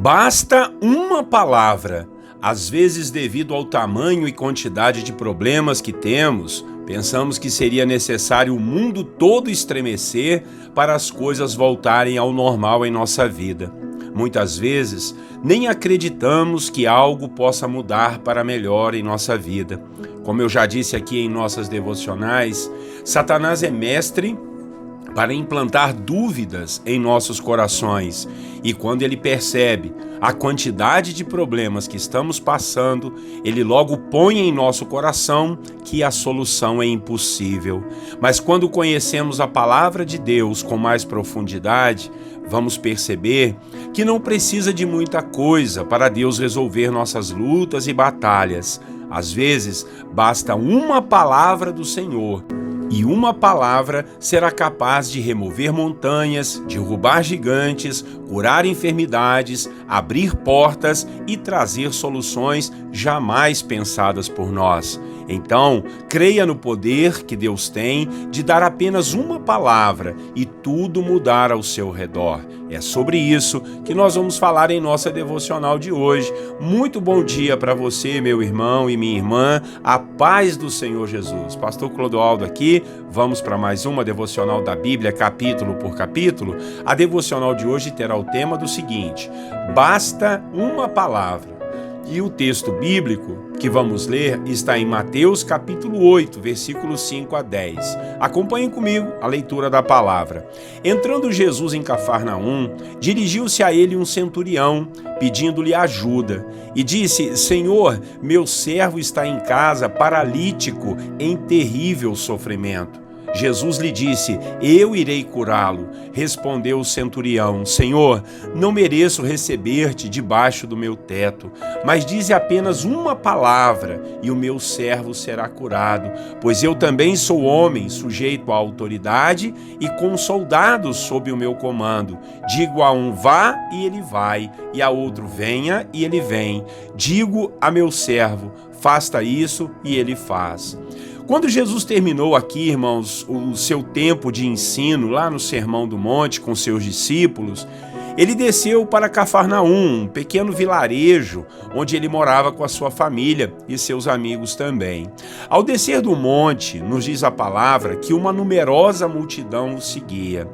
Basta uma palavra. Às vezes, devido ao tamanho e quantidade de problemas que temos, pensamos que seria necessário o mundo todo estremecer para as coisas voltarem ao normal em nossa vida. Muitas vezes, nem acreditamos que algo possa mudar para melhor em nossa vida. Como eu já disse aqui em nossas devocionais, Satanás é mestre para implantar dúvidas em nossos corações. E quando ele percebe a quantidade de problemas que estamos passando, ele logo põe em nosso coração que a solução é impossível. Mas quando conhecemos a palavra de Deus com mais profundidade, vamos perceber que não precisa de muita coisa para Deus resolver nossas lutas e batalhas. Às vezes, basta uma palavra do Senhor. E uma palavra será capaz de remover montanhas, derrubar gigantes, curar enfermidades, abrir portas e trazer soluções jamais pensadas por nós. Então, creia no poder que Deus tem de dar apenas uma palavra e tudo mudar ao seu redor. É sobre isso que nós vamos falar em nossa devocional de hoje. Muito bom dia para você, meu irmão e minha irmã. A paz do Senhor Jesus. Pastor Clodoaldo aqui. Vamos para mais uma devocional da Bíblia, capítulo por capítulo. A devocional de hoje terá o tema do seguinte: basta uma palavra. E o texto bíblico que vamos ler está em Mateus capítulo 8, versículos 5 a 10. Acompanhem comigo a leitura da palavra. Entrando Jesus em Cafarnaum, dirigiu-se a ele um centurião, pedindo-lhe ajuda, e disse: Senhor, meu servo está em casa, paralítico, em terrível sofrimento. Jesus lhe disse: eu irei curá-lo. Respondeu o centurião: Senhor, não mereço receber-te debaixo do meu teto, mas dize apenas uma palavra e o meu servo será curado, pois eu também sou homem, sujeito à autoridade e com soldados sob o meu comando. Digo a um: vá, e ele vai, e a outro: venha, e ele vem. Digo a meu servo: faça isso, e ele faz. Quando Jesus terminou aqui, irmãos, o seu tempo de ensino lá no Sermão do Monte com seus discípulos, ele desceu para Cafarnaum, um pequeno vilarejo onde ele morava com a sua família e seus amigos também. Ao descer do monte, nos diz a palavra que uma numerosa multidão o seguia.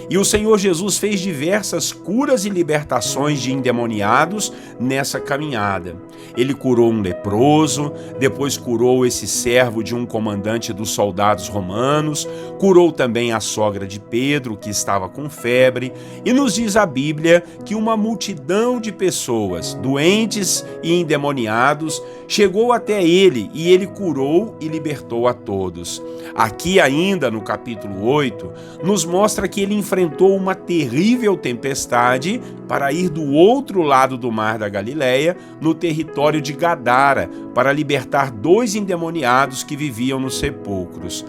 E o Senhor Jesus fez diversas curas e libertações de endemoniados nessa caminhada. Ele curou um leproso, depois curou esse servo de um comandante dos soldados romanos, curou também a sogra de Pedro, que estava com febre, e nos diz a Bíblia que uma multidão de pessoas, doentes e endemoniados, chegou até ele e ele curou e libertou a todos. Aqui ainda no capítulo 8, nos mostra que ele enfrentou uma terrível tempestade para ir do outro lado do mar da Galileia, no território de Gadara, para libertar 2 endemoniados que viviam nos sepulcros.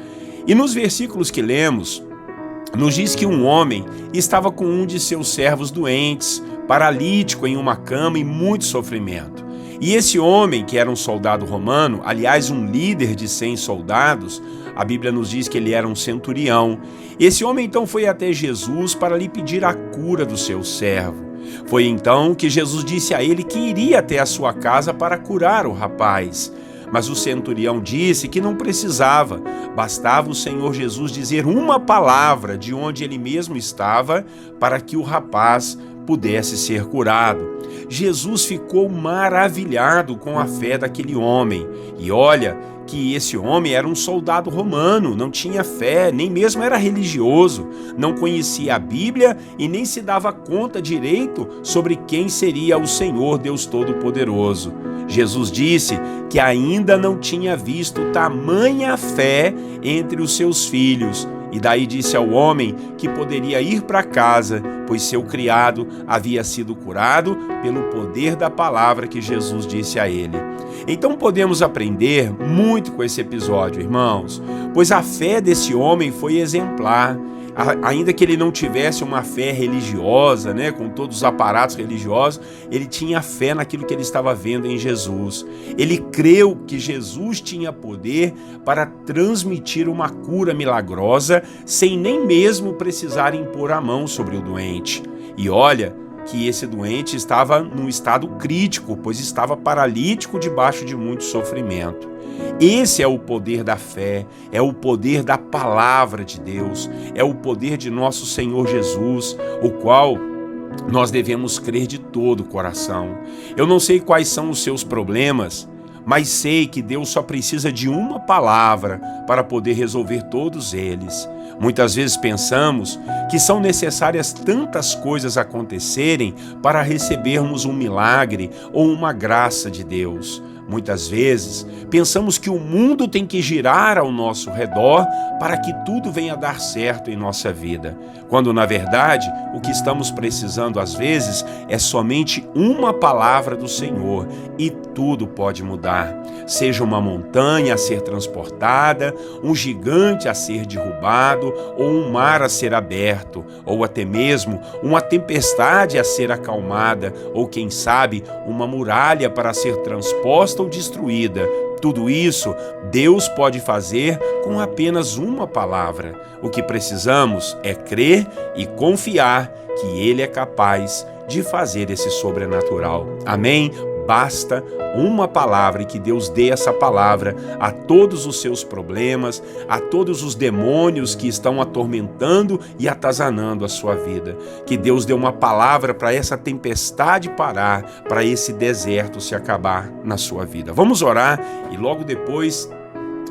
E nos versículos que lemos, nos diz que um homem estava com um de seus servos doentes, paralítico em uma cama e muito sofrimento. E esse homem, que era um soldado romano, aliás, um líder de 100 soldados, a Bíblia nos diz que ele era um centurião. Esse homem então foi até Jesus para lhe pedir a cura do seu servo. Foi então que Jesus disse a ele que iria até a sua casa para curar o rapaz. Mas o centurião disse que não precisava, bastava o Senhor Jesus dizer uma palavra de onde ele mesmo estava para que o rapaz pudesse ser curado. Jesus ficou maravilhado com a fé daquele homem. E olha que esse homem era um soldado romano, não tinha fé, nem mesmo era religioso, não conhecia a Bíblia e nem se dava conta direito sobre quem seria o Senhor Deus Todo-Poderoso. Jesus disse que ainda não tinha visto tamanha fé entre os seus filhos. E daí disse ao homem que poderia ir para casa, pois seu criado havia sido curado pelo poder da palavra que Jesus disse a ele. Então podemos aprender muito com esse episódio, irmãos, pois a fé desse homem foi exemplar. Ainda que ele não tivesse uma fé religiosa, com todos os aparatos religiosos, ele tinha fé naquilo que ele estava vendo em Jesus. Ele creu que Jesus tinha poder para transmitir uma cura milagrosa sem nem mesmo precisar impor a mão sobre o doente. E olha que esse doente estava num estado crítico, pois estava paralítico debaixo de muito sofrimento. Esse é o poder da fé, é o poder da palavra de Deus, é o poder de nosso Senhor Jesus, o qual nós devemos crer de todo o coração. Eu não sei quais são os seus problemas, mas sei que Deus só precisa de uma palavra para poder resolver todos eles. Muitas vezes pensamos que são necessárias tantas coisas acontecerem para recebermos um milagre ou uma graça de Deus. Muitas vezes pensamos que o mundo tem que girar ao nosso redor para que tudo venha a dar certo em nossa vida, quando na verdade o que estamos precisando às vezes é somente uma palavra do Senhor e tudo pode mudar. Seja uma montanha a ser transportada, um gigante a ser derrubado, ou um mar a ser aberto, ou até mesmo uma tempestade a ser acalmada, ou quem sabe uma muralha para ser transposta ou destruída. Tudo isso Deus pode fazer com apenas uma palavra. O que precisamos é crer e confiar que Ele é capaz de fazer esse sobrenatural. Amém? Basta uma palavra e que Deus dê essa palavra a todos os seus problemas, a todos os demônios que estão atormentando e atazanando a sua vida. Que Deus dê uma palavra para essa tempestade parar, para esse deserto se acabar na sua vida. Vamos orar e logo depois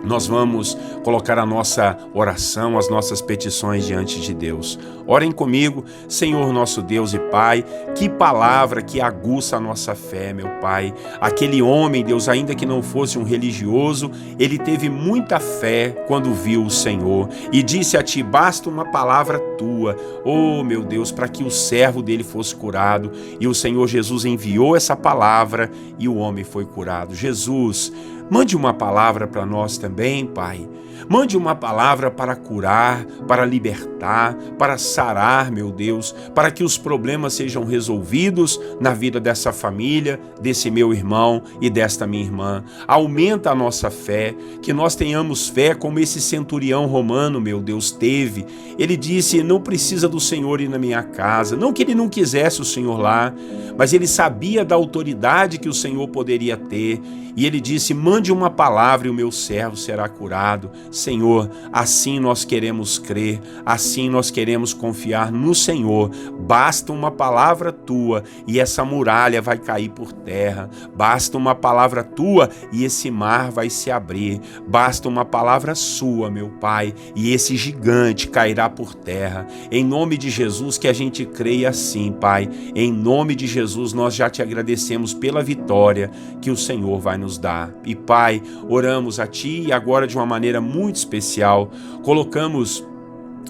nós vamos colocar a nossa oração, as nossas petições diante de Deus. Orem comigo. Senhor nosso Deus e Pai, que palavra que aguça a nossa fé, meu Pai. Aquele homem, Deus, ainda que não fosse um religioso, ele teve muita fé quando viu o Senhor e disse a Ti, basta uma palavra Tua, oh meu Deus, para que o servo dele fosse curado. E o Senhor Jesus enviou essa palavra e o homem foi curado. Jesus, mande uma palavra para nós também, Pai. Mande uma palavra para curar, para libertar, para sarar, meu Deus, para que os problemas sejam resolvidos na vida dessa família, desse meu irmão e desta minha irmã. Aumenta a nossa fé, que nós tenhamos fé como esse centurião romano, meu Deus, teve. Ele disse, não precisa do Senhor ir na minha casa. Não que ele não quisesse o Senhor lá, mas ele sabia da autoridade que o Senhor poderia ter. E ele disse, mande uma palavra e o meu servo será curado. Senhor, assim nós queremos crer, assim nós queremos confiar no Senhor. Basta uma palavra Tua e essa muralha vai cair por terra. Basta uma palavra Tua e esse mar vai se abrir. Basta uma palavra Sua, meu Pai, e esse gigante cairá por terra. Em nome de Jesus que a gente creia assim, Pai. Em nome de Jesus nós já Te agradecemos pela vitória que o Senhor vai nos dar. E Pai, oramos a Ti e agora de uma maneira muito especial, colocamos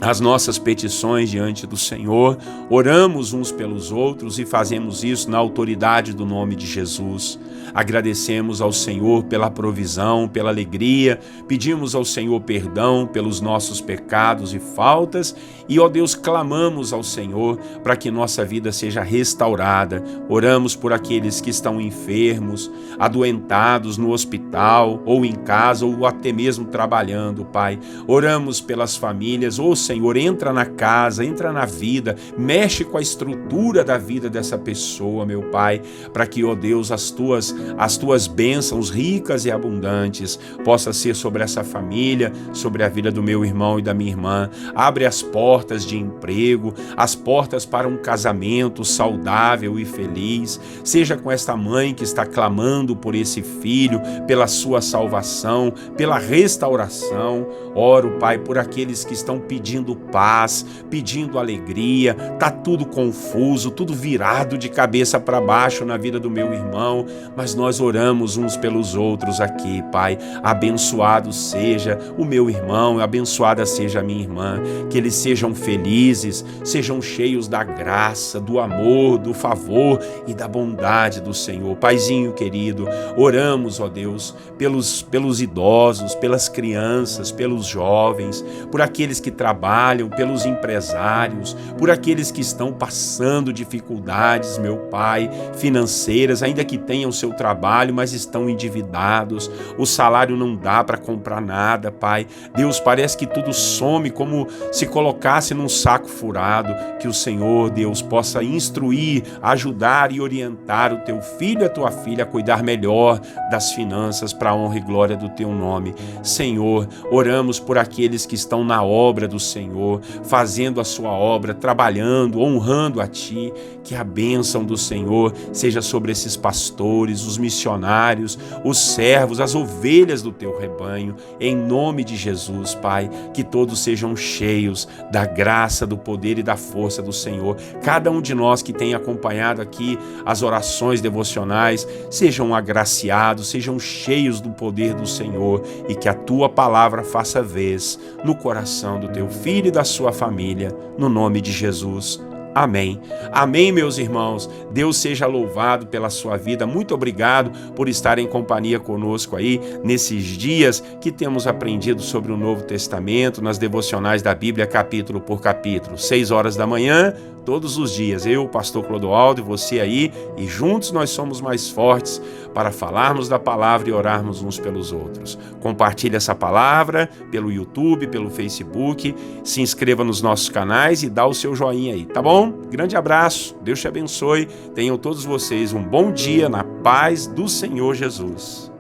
as nossas petições diante do Senhor, oramos uns pelos outros e fazemos isso na autoridade do nome de Jesus. Agradecemos ao Senhor pela provisão, pela alegria, pedimos ao Senhor perdão pelos nossos pecados e faltas e, ó Deus, clamamos ao Senhor para que nossa vida seja restaurada. Oramos por aqueles que estão enfermos, adoentados no hospital ou em casa ou até mesmo trabalhando, Pai. Oramos pelas famílias, Senhor, entra na casa, entra na vida, mexe com a estrutura da vida dessa pessoa, meu Pai, para que, ó Deus, as tuas bênçãos ricas e abundantes possa ser sobre essa família, sobre a vida do meu irmão e da minha irmã. Abre as portas de emprego, as portas para um casamento saudável e feliz. Seja com esta mãe que está clamando por esse filho, pela sua salvação, pela restauração. Oro, Pai, por aqueles que estão pedindo paz, pedindo alegria. Tá tudo confuso, tudo virado de cabeça para baixo na vida do meu irmão, mas nós oramos uns pelos outros aqui, Pai. Abençoado seja o meu irmão, abençoada seja a minha irmã, que eles sejam felizes, sejam cheios da graça, do amor, do favor e da bondade do Senhor. Paizinho querido, oramos, ó Deus, pelos idosos, pelas crianças, pelos jovens, por aqueles que trabalham, trabalham, pelos empresários, por aqueles que estão passando dificuldades, meu Pai, financeiras, ainda que tenham seu trabalho, mas estão endividados, o salário não dá para comprar nada, Pai. Deus, parece que tudo some como se colocasse num saco furado. Que o Senhor, Deus, possa instruir, ajudar e orientar o teu filho e a tua filha a cuidar melhor das finanças para a honra e glória do teu nome. Senhor, oramos por aqueles que estão na obra do Senhor, fazendo a sua obra, trabalhando, honrando a Ti. Que a bênção do Senhor seja sobre esses pastores, os missionários, os servos, as ovelhas do teu rebanho, em nome de Jesus, Pai. Que todos sejam cheios da graça, do poder e da força do Senhor. Cada um de nós que tem acompanhado aqui as orações devocionais, sejam agraciados, sejam cheios do poder do Senhor, e que a tua palavra faça vez no coração do teu filho e da sua família, no nome de Jesus. Amém. Amém, meus irmãos. Deus seja louvado pela sua vida. Muito obrigado por estar em companhia conosco aí nesses dias que temos aprendido sobre o Novo Testamento, nas devocionais da Bíblia, capítulo por capítulo. 6 horas da manhã, todos os dias. Eu, o pastor Clodoaldo, e você aí, e juntos nós somos mais fortes para falarmos da palavra e orarmos uns pelos outros. Compartilhe essa palavra pelo YouTube, pelo Facebook, se inscreva nos nossos canais e dá o seu joinha aí, tá bom? Grande abraço, Deus te abençoe, tenham todos vocês um bom dia na paz do Senhor Jesus.